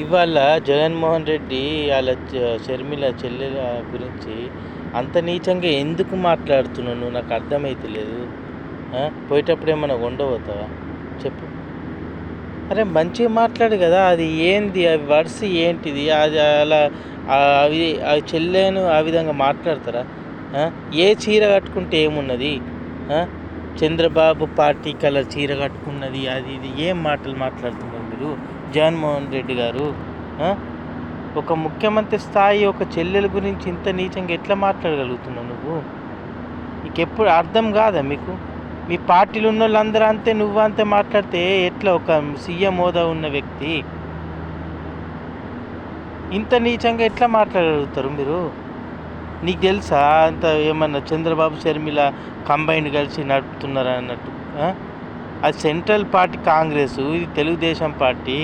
ఇవాళ జగన్మోహన్ రెడ్డి వాళ్ళ షర్మిల చెల్లెల గురించి అంత నీచంగా ఎందుకు మాట్లాడుతున్నావు నువ్వు? నాకు అర్థమైతలేదు. పోయేటప్పుడు ఏమన్నా ఉండబోతావా చెప్పు? అరే మంచిగా మాట్లాడు కదా, అది ఏంది, అవి వర్డ్స్ ఏంటిది, అది అలా అవి అవి చెల్లెను ఆ విధంగా మాట్లాడతారా? ఏ చీర కట్టుకుంటే ఏమున్నది? చంద్రబాబు పార్టీ కలర్ చీర కట్టుకున్నది, అది ఇది ఏం మాటలు మాట్లాడుతున్నారు మీరు? జగన్మోహన్ రెడ్డి గారు ఒక ముఖ్యమంత్రి స్థాయి ఒక చెల్లెల గురించి ఇంత నీచంగా ఎట్లా మాట్లాడగలుగుతున్నావు నువ్వు? నీకెప్పుడు అర్థం కాదా మీకు? మీ పార్టీలో ఉన్న వాళ్ళందరూ అంతే, నువ్వు అంతే మాట్లాడితే ఎట్లా? ఒక సీఎం హోదా ఉన్న వ్యక్తి ఇంత నీచంగా ఎట్లా మాట్లాడగలుగుతారు మీరు? నీకు తెలుసా అంత ఏమన్నా చంద్రబాబు షర్మిల కంబైన్డ్ కలిసి నడుపుతున్నారా అన్నట్టు? అది సెంట్రల్ పార్టీ కాంగ్రెస్, ఇది తెలుగుదేశం పార్టీ.